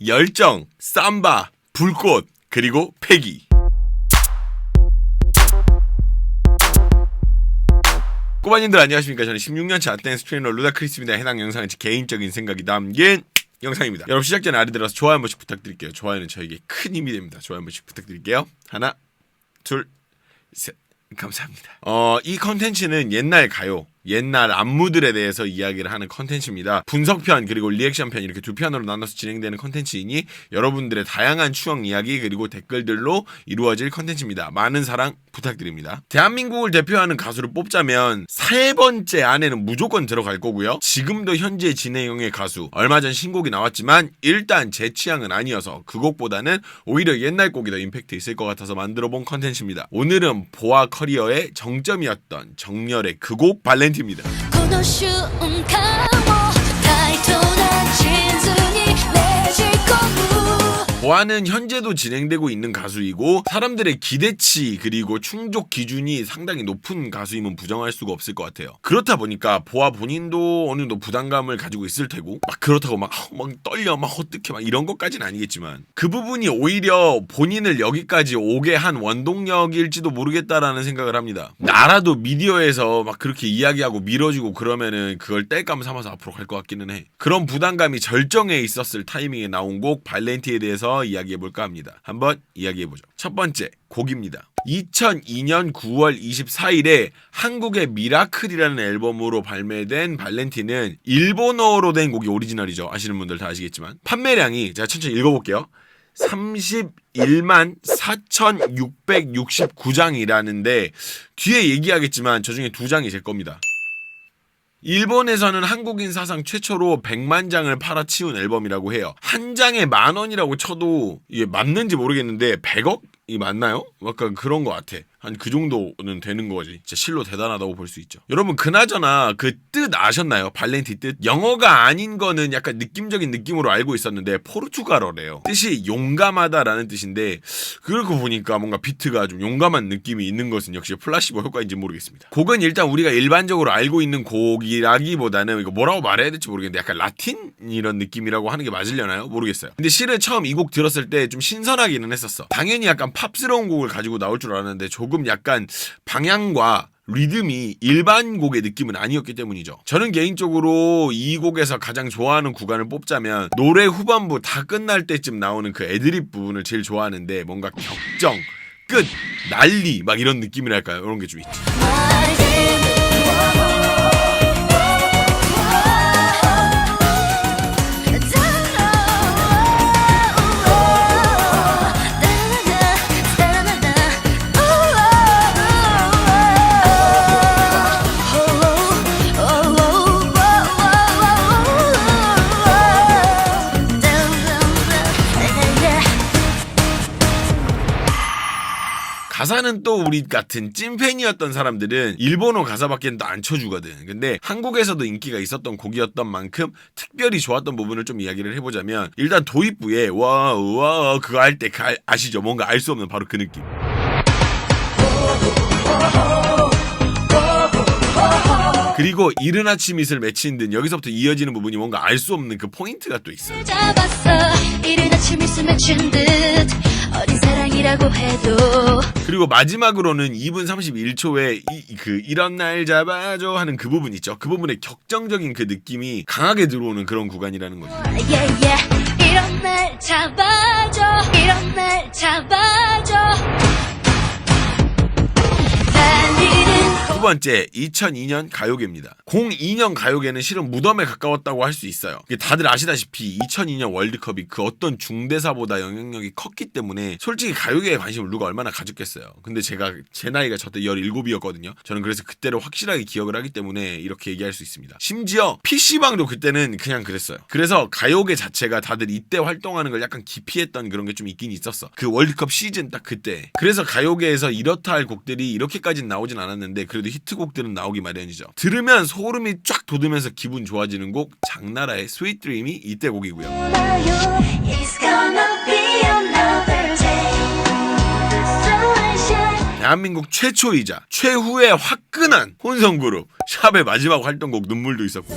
열정, 삼바, 불꽃, 그리고 패기. 꼬마님들 안녕하십니까. 저는 16년차 댄스 트레이너 루다크리스입니다. 해당 영상은 제 개인적인 생각이 담긴 영상입니다. 여러분 시작 전에 아래 들어서 좋아요 한 번씩 부탁드릴게요. 좋아요는 저에게 큰 힘이 됩니다. 좋아요 한 번씩 부탁드릴게요. 하나, 둘, 셋. 감사합니다. 이 컨텐츠는 옛날 가요, 옛날 안무들에 대해서 이야기를 하는 컨텐츠입니다. 분석편 그리고 리액션편 이렇게 두 편으로 나눠서 진행되는 컨텐츠이니 여러분들의 다양한 추억 이야기 그리고 댓글들로 이루어질 컨텐츠입니다. 많은 사랑 부탁드립니다. 대한민국을 대표하는 가수를 뽑자면 세 번째 안에는 무조건 들어갈 거고요. 지금도 현재 진행형의 가수, 얼마 전 신곡이 나왔지만 일단 제 취향은 아니어서 그 곡보다는 오히려 옛날 곡이 더 임팩트 있을 것 같아서 만들어본 컨텐츠입니다. 오늘은 보아 커리어의 정점이었던 정열의 그 곡 발렌티입니다. 보아는 현재도 진행되고 있는 가수이고 사람들의 기대치 그리고 충족 기준이 상당히 높은 가수임은 부정할 수가 없을 것 같아요. 그렇다 보니까 보아 본인도 어느 정도 부담감을 가지고 있을 테고 막 그렇다고 막 떨려 막 어떡해 막 이런 것까지는 아니겠지만 그 부분이 오히려 본인을 여기까지 오게 한 원동력일지도 모르겠다라는 생각을 합니다. 나라도 미디어에서 막 그렇게 이야기하고 밀어주고 그러면은 그걸 땔감 삼아서 앞으로 갈 것 같기는 해. 그런 부담감이 절정에 있었을 타이밍에 나온 곡 발렌티에 대해서 이야기해볼까 합니다. 한번 이야기해보죠. 첫 번째 곡입니다. 2002년 9월 24일에 한국의 미라클이라는 앨범으로 발매된 발렌티는 일본어로 된 곡이 오리지널이죠. 아시는 분들 다 아시겠지만 판매량이 제가 천천히 읽어볼게요. 31만 4,669장이라는데 뒤에 얘기하겠지만 저 중에 2장이 제 겁니다. 일본에서는 한국인 사상 최초로 100만 장을 팔아치운 앨범이라고 해요. 한 장에 10,000원이라고 쳐도 이게 맞는지 모르겠는데 100억이 맞나요? 약간 그런 것 같아. 한 그 정도는 되는 거지. 진짜 실로 대단하다고 볼 수 있죠. 여러분 그나저나 그 뜻 아셨나요? 발렌티 뜻? 영어가 아닌 거는 약간 느낌적인 느낌으로 알고 있었는데 포르투갈어래요. 뜻이 용감하다라는 뜻인데 그렇고 보니까 뭔가 비트가 좀 용감한 느낌이 있는 것은 역시 플라시보 효과인지 모르겠습니다. 곡은 일단 우리가 일반적으로 알고 있는 곡이라기보다는 이거 뭐라고 말해야 될지 모르겠는데 약간 라틴 이런 느낌이라고 하는 게 맞으려나요? 모르겠어요. 근데 실은 처음 이 곡 들었을 때 좀 신선하기는 했었어. 당연히 약간 팝스러운 곡을 가지고 나올 줄 알았는데 조금 약간 방향과 리듬이 일반 곡의 느낌은 아니었기 때문이죠. 저는 개인적으로 이 곡에서 가장 좋아하는 구간을 뽑자면 노래 후반부 다 끝날 때쯤 나오는 그 애드립 부분을 제일 좋아하는데 뭔가 격정, 끝, 난리 막 이런 느낌이랄까요? 이런 게 좀 있죠. 가사는 또 우리 같은 찐팬이었던 사람들은 일본어 가사밖에 또 안 쳐주거든. 근데 한국에서도 인기가 있었던 곡이었던 만큼 특별히 좋았던 부분을 좀 이야기를 해보자면 일단 도입부에 와 그거 할 때 아시죠? 뭔가 알 수 없는 바로 그 느낌. 그리고 이른 아침 이슬 맺힌 듯 여기서부터 이어지는 부분이 뭔가 알 수 없는 그 포인트가 또 있어요. 이른 아침 이슬 맺힌 듯 어린 사랑이라고 해도 그리고 마지막으로는 2분 31초에 이런 날 잡아줘 하는 그 부분 있죠. 그 부분의 격정적인 그 느낌이 강하게 들어오는 그런 구간이라는 거죠. 이런 날 잡아줘 이런 날 잡아줘. 두 번째 2002년 가요계입니다. 02년 가요계는 실은 무덤에 가까웠다고 할 수 있어요. 다들 아시다시피 2002년 월드컵이 그 어떤 중대사보다 영향력이 컸기 때문에 솔직히 가요계에 관심을 누가 얼마나 가졌겠어요. 근데 제 나이가 저때 17이었거든요. 저는 그래서 그때를 확실하게 기억을 하기 때문에 이렇게 얘기할 수 있습니다. 심지어 PC방도 그때는 그냥 그랬어요. 그래서 가요계 자체가 다들 이때 활동하는 걸 약간 기피했던 그런 게 좀 있긴 있었어. 그 월드컵 시즌 딱 그때. 그래서 가요계에서 이렇다 할 곡들이 이렇게까지는 나오진 않았는데 그래도 히트곡들은 나오기 마련이죠. 들으면 소름이 쫙 돋으면서 기분 좋아지는 곡 장나라의 스윗 드림이 이때 곡이고요. 대한민국 최초이자 최후의 화끈한 혼성그룹 샵의 마지막 활동곡 눈물도 있었고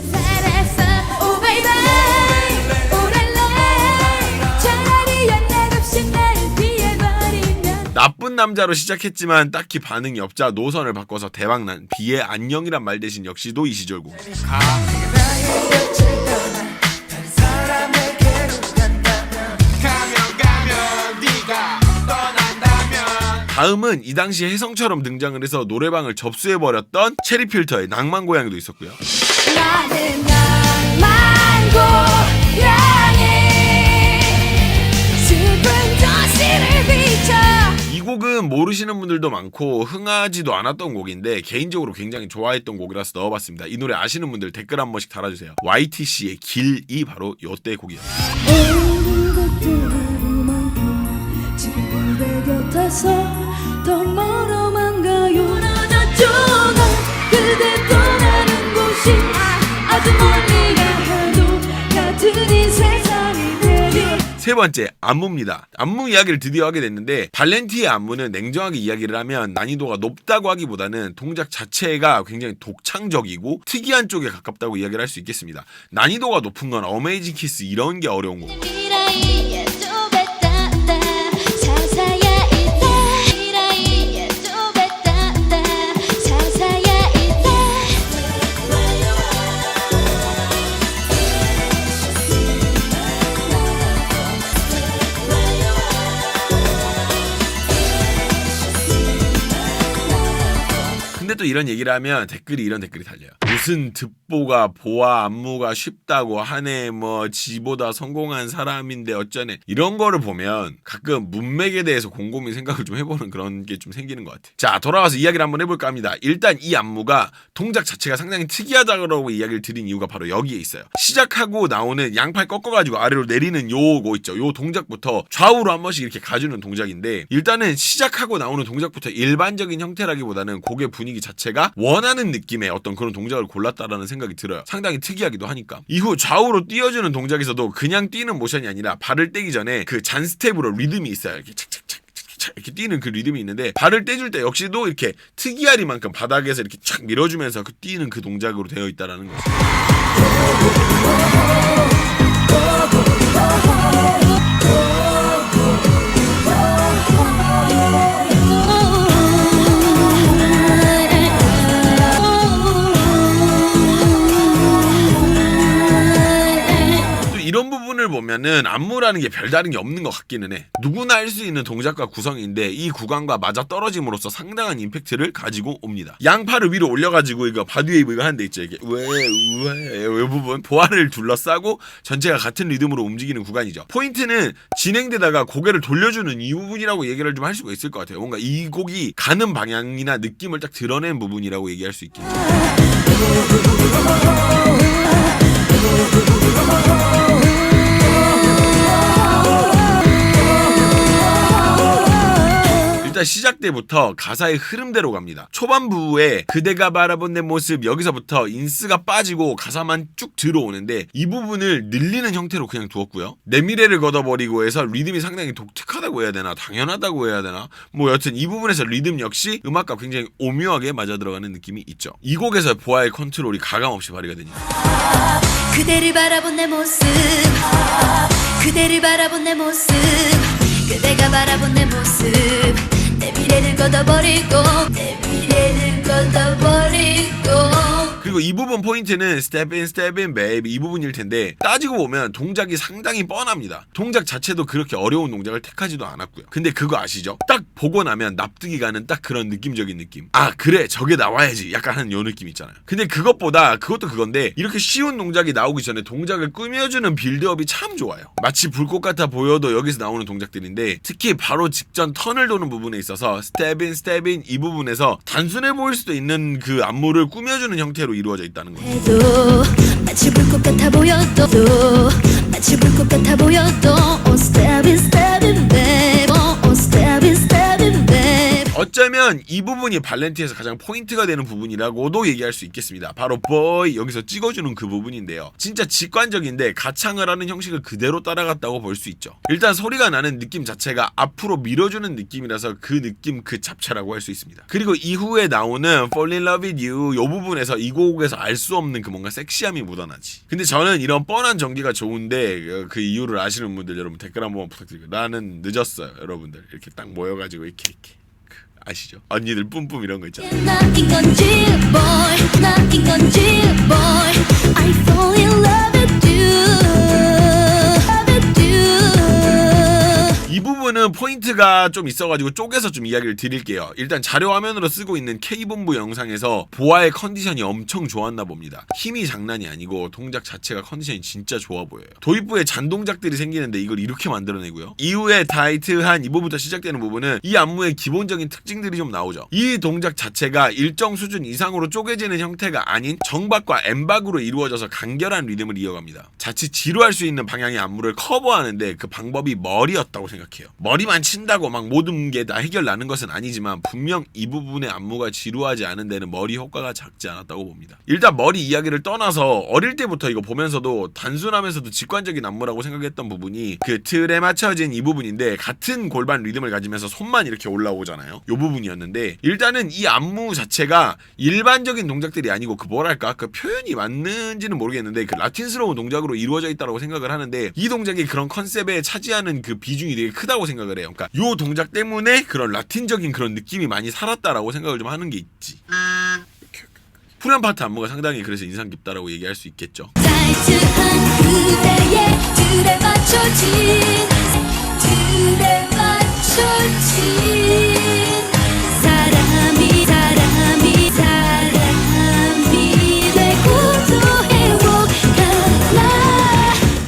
나쁜 남자로 시작했지만 딱히 반응이 없자 노선을 바꿔서 대박난 비의 안녕이란 말 대신 역시도 이 시절 곡. 다음은 이 당시 혜성처럼 등장을 해서 노래방을 접수해버렸던 체리필터의 낭만 고양이도 있었고요. 나는 낭만 고양이 슬픈 도시를 비춰. 이 곡은 모르시는 분들도 많고 흥하지도 않았던 곡인데 개인적으로 굉장히 좋아했던 곡이라서 넣어봤습니다. 이 노래 아시는 분들 댓글 한 번씩 달아주세요. YTC의 길이 바로 요때 곡이에요. 모든 것들은 많고 지금 내 곁에서 더 멀어만 가요. 멀어졌죠. 그대 떠나는 곳이 아주 멀리가 해도 같은 이 세상이 되리. 세 번째, 안무입니다. 안무 이야기를 드디어 하게 됐는데 발렌티의 안무는 냉정하게 이야기를 하면 난이도가 높다고 하기보다는 동작 자체가 굉장히 독창적이고 특이한 쪽에 가깝다고 이야기를 할 수 있겠습니다. 난이도가 높은 건 어메이징 키스 이런 게 어려운 거고. 근데 또 이런 얘기를 하면 댓글이 이런 댓글이 달려요. 무슨 듣보가 보아 안무가 쉽다고 하네, 뭐 지보다 성공한 사람인데 어쩌네. 이런 거를 보면 가끔 문맥에 대해서 곰곰이 생각을 좀 해보는 그런 게 좀 생기는 것 같아요. 자, 돌아와서 이야기를 한번 해볼까 합니다. 일단 이 안무가 동작 자체가 상당히 특이하다고 이야기를 드린 이유가 바로 여기에 있어요. 시작하고 나오는 양팔 꺾어가지고 아래로 내리는 요거 있죠. 요 동작부터 좌우로 한 번씩 이렇게 가주는 동작인데, 일단은 시작하고 나오는 동작부터 일반적인 형태라기보다는 곡의 분위기 자체가 원하는 느낌의 어떤 그런 동작을 골랐다라는 생각이 들어요. 상당히 특이하기도 하니까. 이후 좌우로 띄워주는 동작에서도 그냥 뛰는 모션이 아니라 발을 떼기 전에 그 잔 스텝으로 리듬이 있어요. 이렇게 착착착 이렇게 뛰는 그 리듬이 있는데, 발을 떼줄 때 역시도 이렇게 특이하리만큼 바닥에서 이렇게 착 밀어주면서 그 뛰는 그 동작으로 되어 있다라는 거죠. 이런 부분을 보면은 안무라는 게 별다른 게 없는 것 같기는 해. 누구나 할 수 있는 동작과 구성인데 이 구간과 맞아 떨어짐으로써 상당한 임팩트를 가지고 옵니다. 양팔을 위로 올려가지고 이거 바디웨이브 이거 하는데 있죠. 이게 왜 부분 보아를 둘러싸고 전체가 같은 리듬으로 움직이는 구간이죠. 포인트는 진행되다가 고개를 돌려주는 이 부분이라고 얘기를 좀 할 수가 있을 것 같아요. 뭔가 이 곡이 가는 방향이나 느낌을 딱 드러낸 부분이라고 얘기할 수 있겠죠. 일단 시작 때부터 가사의 흐름대로 갑니다. 초반부에 그대가 바라본 내 모습, 여기서부터 인스가 빠지고 가사만 쭉 들어오는데 이 부분을 늘리는 형태로 그냥 두었고요. 내 미래를 걷어버리고 해서 리듬이 상당히 독특하다고 해야 되나, 당연하다고 해야 되나, 뭐 여튼 이 부분에서 리듬 역시 음악과 굉장히 오묘하게 맞아 들어가는 느낌이 있죠. 이 곡에서 보아의 컨트롤이 가감없이 발휘가 되니까. 그대를 바라본 내 모습, 그대를 바라본 내 모습, 그대가 바라본 내 모습, 내 미래를 걷어버리고, 내 미래를 걷어버리고. 그리고 이 부분 포인트는 step in baby 이 부분일 텐데, 따지고 보면 동작이 상당히 뻔합니다. 동작 자체도 그렇게 어려운 동작을 택하지도 않았고요. 근데 그거 아시죠? 딱 보고 나면 납득이 가는 딱 그런 느낌적인 느낌. 아 그래 저게 나와야지 약간 하는 요 느낌 있잖아요. 근데 그것보다 그것도 그건데, 이렇게 쉬운 동작이 나오기 전에 동작을 꾸며주는 빌드업이 참 좋아요. 마치 불꽃 같아 보여도 여기서 나오는 동작들인데, 특히 바로 직전 턴을 도는 부분에 있어서 step in 이 부분에서 단순해 보일 수도 있는 그 안무를 꾸며주는 형태로 이루어져 있다는 거죠. 마치 불꽃 같아 보여도, 마치 불꽃 같아 보여도, step in babe, step in babe. 어쩌면 이 부분이 발렌티에서 가장 포인트가 되는 부분이라고도 얘기할 수 있겠습니다. 바로 boy 여기서 찍어주는 그 부분인데요. 진짜 직관적인데 가창을 하는 형식을 그대로 따라갔다고 볼 수 있죠. 일단 소리가 나는 느낌 자체가 앞으로 밀어주는 느낌이라서 그 느낌 그 잡채라고 할 수 있습니다. 그리고 이후에 나오는 Fall in Love with You 요 부분에서 이 곡에서 알 수 없는 그 뭔가 섹시함이 묻어나지. 근데 저는 이런 뻔한 전개가 좋은데 그 이유를 아시는 분들 여러분 댓글 한번 부탁드리고 나는 늦었어요 여러분들 이렇게 딱 모여가지고 이렇게 아시죠? 언니들 뿜뿜 이런 거 있잖아요. 나인 건지 boy 나인 건지 boy I fall in love with you love with you. 이 부분은 포인트가 좀 있어가지고 쪼개서 좀 이야기를 드릴게요. 일단 자료 화면으로 쓰고 있는 K본부 영상에서 보아의 컨디션이 엄청 좋았나 봅니다. 힘이 장난이 아니고 동작 자체가 컨디션이 진짜 좋아 보여요. 도입부에 잔동작들이 생기는데 이걸 이렇게 만들어내고요. 이후에 타이트한 이 부분부터 시작되는 부분은 이 안무의 기본적인 특징들이 좀 나오죠. 이 동작 자체가 일정 수준 이상으로 쪼개지는 형태가 아닌 정박과 엠박으로 이루어져서 간결한 리듬을 이어갑니다. 자칫 지루할 수 있는 방향의 안무를 커버하는데 그 방법이 머리였다고 생각해요. 머리만 친다고 막 모든 게 다 해결나는 것은 아니지만 분명 이 부분의 안무가 지루하지 않은 데는 머리 효과가 작지 않았다고 봅니다. 일단 머리 이야기를 떠나서 어릴 때부터 이거 보면서도 단순하면서도 직관적인 안무라고 생각했던 부분이 그 틀에 맞춰진 이 부분인데 같은 골반 리듬을 가지면서 손만 이렇게 올라오잖아요. 이 부분이었는데 일단은 이 안무 자체가 일반적인 동작들이 아니고 그 뭐랄까 그 표현이 맞는지는 모르겠는데 그 라틴스러운 동작으로 이루어져 있다고 생각을 하는데 이 동작이 그런 컨셉에 차지하는 그 비중이 되게 크다고 생각을 해요. 그러니까 요 동작 때문에 그런 라틴적인 그런 느낌이 많이 살았다라고 생각을 좀 하는 게 있지. 후렴 파트 안무가 상당히 그래서 인상 깊다라고 얘기할 수 있겠죠. 타이트한 그대의 틀에 맞춰진 사람이 되고도 행복하나.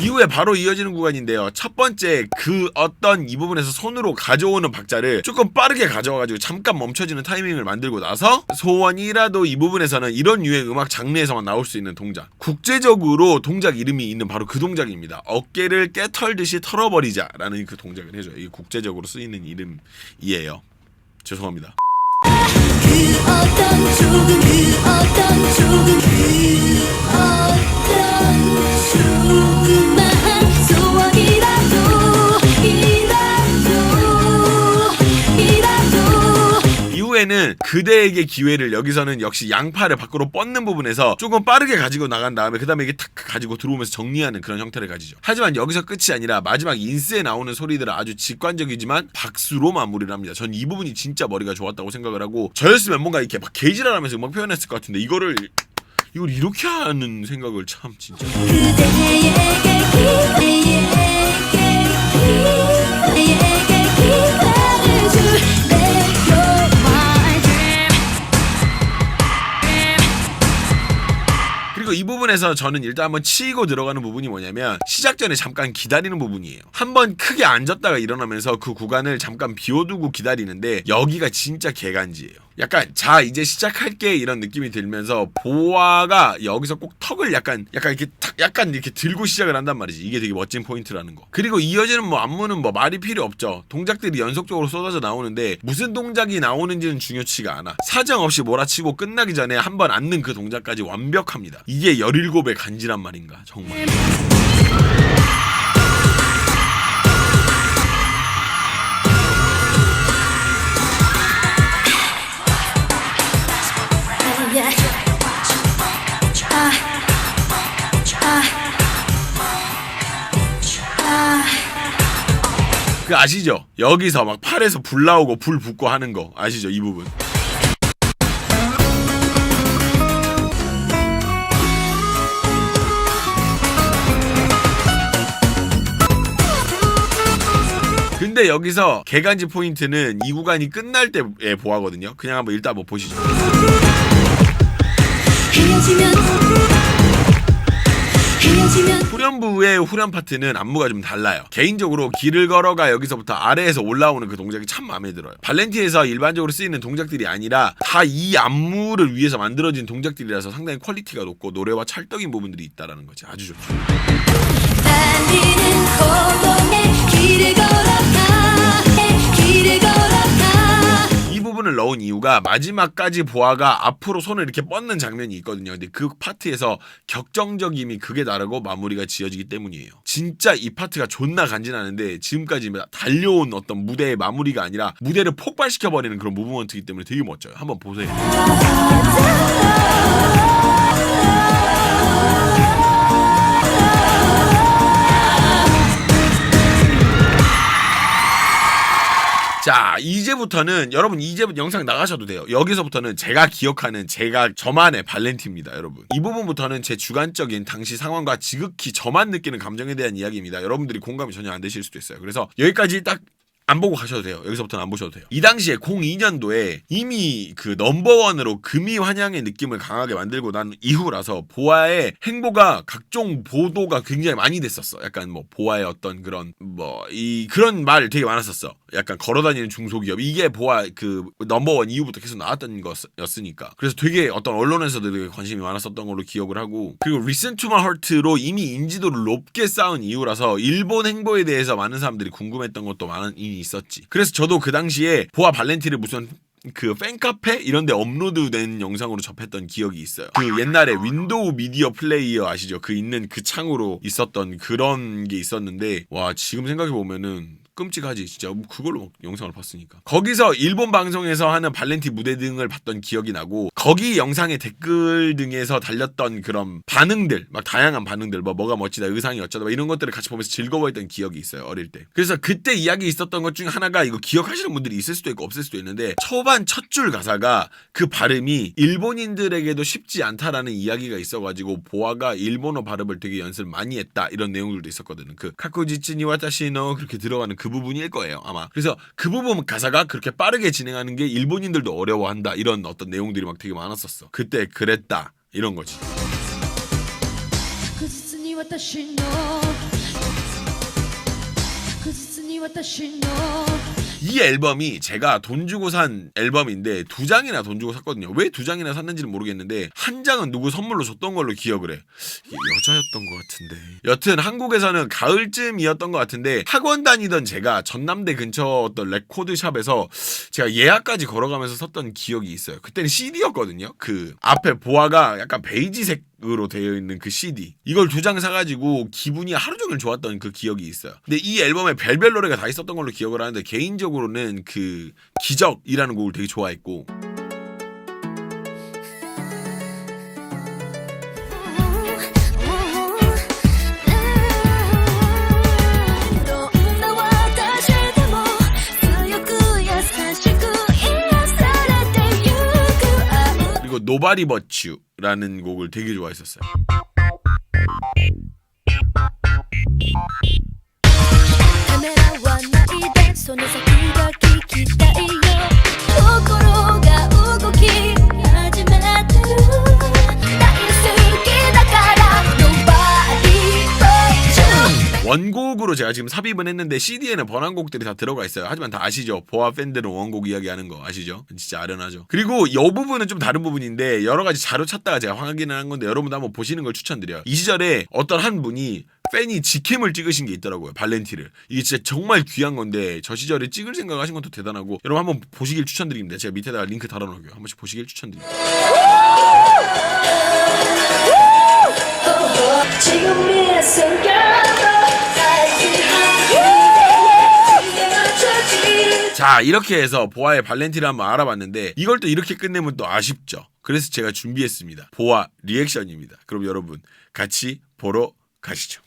이후에 바로 이어지는 구간인데요. 첫 번째 그 어떤 이 부분에서 손으로 가져오는 박자를 조금 빠르게 가져와가지고 잠깐 멈춰지는 타이밍을 만들고 나서 소원이라도 이 부분에서는 이런 유의 음악 장르에서만 나올 수 있는 동작, 국제적으로 동작 이름이 있는 바로 그 동작입니다. 어깨를 깨털듯이 털어버리자 라는 그 동작을 해줘요. 이게 국제적으로 쓰이는 이름이에요. 죄송합니다. 그 어떤 조그만 소원이라도 이후에는 그대에게 기회를 여기서는 역시 양팔을 밖으로 뻗는 부분에서 조금 빠르게 가지고 나간 다음에 그 다음에 이게 탁 가지고 들어오면서 정리하는 그런 형태를 가지죠. 하지만 여기서 끝이 아니라 마지막 인스에 나오는 소리들은 아주 직관적이지만 박수로 마무리를 합니다. 전 이 부분이 진짜 머리가 좋았다고 생각을 하고 저였으면 뭔가 이렇게 막 개지랄하면서 음악 표현했을 것 같은데 이걸 이렇게 하는 생각을 참 진짜. 그리고 이 부분에서 저는 일단 한번 치이고 들어가는 부분이 뭐냐면 시작 전에 잠깐 기다리는 부분이에요. 한번 크게 앉았다가 일어나면서 그 구간을 잠깐 비워두고 기다리는데 여기가 진짜 개간지예요. 약간 자 이제 시작할게 이런 느낌이 들면서 보아가 여기서 꼭 턱을 약간 이렇게 탁 약간 이렇게 들고 시작을 한단 말이지. 이게 되게 멋진 포인트라는 거. 그리고 이어지는 뭐 안무는 뭐 말이 필요 없죠. 동작들이 연속적으로 쏟아져 나오는데 무슨 동작이 나오는지는 중요치가 않아. 사정없이 몰아치고 끝나기 전에 한번 앉는 그 동작까지 완벽합니다. 이게 17의 간지란 말인가 정말. 그 아시죠? 여기서 막 팔에서 불 나오고 불 붙고 하는 거 아시죠? 이 부분. 근데 여기서 개간지 포인트는 이 구간이 끝날 때에 보아거든요. 그냥 한번 일단 한번 보시죠. 후렴부의 후렴 파트는 안무가 좀 달라요. 개인적으로 길을 걸어가 여기서부터 아래에서 올라오는 그 동작이 참 마음에 들어요. 발렌티에서 일반적으로 쓰이는 동작들이 아니라 다 이 안무를 위해서 만들어진 동작들이라서 상당히 퀄리티가 높고 노래와 찰떡인 부분들이 있다라는 거지. 아주 좋죠. 이 부분은 앨범을 넣은 이유가 마지막까지 보아가 앞으로 손을 이렇게 뻗는 장면이 있거든요. 근데 그 파트에서 격정적임이 극에 달하고 마무리가 지어지기 때문이에요. 진짜 이 파트가 존나 간지나는데 지금까지 달려온 어떤 무대의 마무리가 아니라 무대를 폭발시켜버리는 그런 무브먼트이기 때문에 되게 멋져요. 한번 보세요. 자, 이제부터는 여러분 이제부터 영상 나가셔도 돼요. 여기서부터는 제가 기억하는 저만의 발렌티입니다, 여러분. 이 부분부터는 제 주관적인 당시 상황과 지극히 저만 느끼는 감정에 대한 이야기입니다. 여러분들이 공감이 전혀 안 되실 수도 있어요. 그래서 여기까지 딱 안 보고 가셔도 돼요. 여기서부터는 안 보셔도 돼요. 이 당시에 02년도에 이미 그 넘버원으로 금이 환영의 느낌을 강하게 만들고 난 이후라서 보아의 행보가 각종 보도가 굉장히 많이 됐었어. 약간 뭐 보아의 어떤 그런 그런 말 되게 많았었어. 약간 걸어다니는 중소기업, 이게 보아 그 넘버원 이후부터 계속 나왔던 거였으니까. 그래서 되게 어떤 언론에서도 되게 관심이 많았었던 걸로 기억을 하고, 그리고 Listen to My Heart로 이미 인지도를 높게 쌓은 이후라서 일본 행보에 대해서 많은 사람들이 궁금했던 것도 많이 있었지. 그래서 저도 그 당시에 보아 발렌티를 무슨 그 팬카페 이런 데 업로드된 영상으로 접했던 기억이 있어요. 그 옛날에 윈도우 미디어 플레이어 아시죠? 그 있는 그 창으로 있었던 그런 게 있었는데, 와, 지금 생각해보면은 끔찍하지 진짜. 그걸로 영상을 봤으니까. 거기서 일본 방송에서 하는 발렌티 무대 등을 봤던 기억이 나고, 거기 영상의 댓글 등에서 달렸던 그런 반응들, 막 다양한 반응들, 뭐가 멋지다, 의상이 어쩌다, 이런 것들을 같이 보면서 즐거워했던 기억이 있어요, 어릴 때. 그래서 그때 이야기 있었던 것 중 하나가, 이거 기억하시는 분들이 있을 수도 있고 없을 수도 있는데, 초반 첫 줄 가사가 그 발음이 일본인들에게도 쉽지 않다라는 이야기가 있어가지고 보아가 일본어 발음을 되게 연습을 많이 했다, 이런 내용들도 있었거든요. 그 카쿠지치니 와타시노 그렇게 들어가는 그 부분일 거예요, 아마. 그래서 그 부분 가사가 그렇게 빠르게 진행하는 게 일본인들도 어려워한다, 이런 어떤 내용들이 막 되게 많았었어. 그때 그랬다, 이런 거지. 이 앨범이 제가 돈 주고 산 앨범인데 2장이나 돈 주고 샀거든요. 왜 2장이나 샀는지는 모르겠는데, 한 장은 누구 선물로 줬던 걸로 기억을 해. 이게 여자였던 것 같은데. 여튼 한국에서는 가을쯤이었던 것 같은데, 학원 다니던 제가 전남대 근처 어떤 레코드샵에서 제가 예약까지 걸어가면서 샀던 기억이 있어요. 그때는 CD였거든요. 그 앞에 보아가 약간 베이지색 으로 되어 있는 그 CD, 이걸 2장 사가지고 기분이 하루 종일 좋았던 그 기억이 있어요. 근데 이 앨범에 별별 노래가 다 있었던 걸로 기억을 하는데, 개인적으로는 그 기적이라는 곡을 되게 좋아했고, 그리고 Nobody But You라는 곡을 되게 좋아했었어요. 원곡으로 제가 지금 삽입은 했는데 CD에는 번안곡들이 다 들어가 있어요. 하지만 다 아시죠? 보아 팬들은 원곡 이야기하는 거 아시죠? 진짜 아련하죠. 그리고 이 부분은 좀 다른 부분인데, 여러 가지 자료 찾다가 제가 확인을 한 건데, 여러분도 한번 보시는 걸 추천드려요. 이 시절에 어떤 한 분이 팬이 직캠을 찍으신 게 있더라고요, 발렌티를. 이게 진짜 정말 귀한 건데, 저 시절에 찍을 생각하신 것도 대단하고, 여러분 한번 보시길 추천드립니다. 제가 밑에다가 링크 달아놓을게요. 한 번씩 보시길 추천드립니다. 자, 이렇게 해서 보아의 발렌티를 한번 알아봤는데, 이걸 또 이렇게 끝내면 또 아쉽죠. 그래서 제가 준비했습니다. 보아 리액션입니다. 그럼 여러분 같이 보러 가시죠.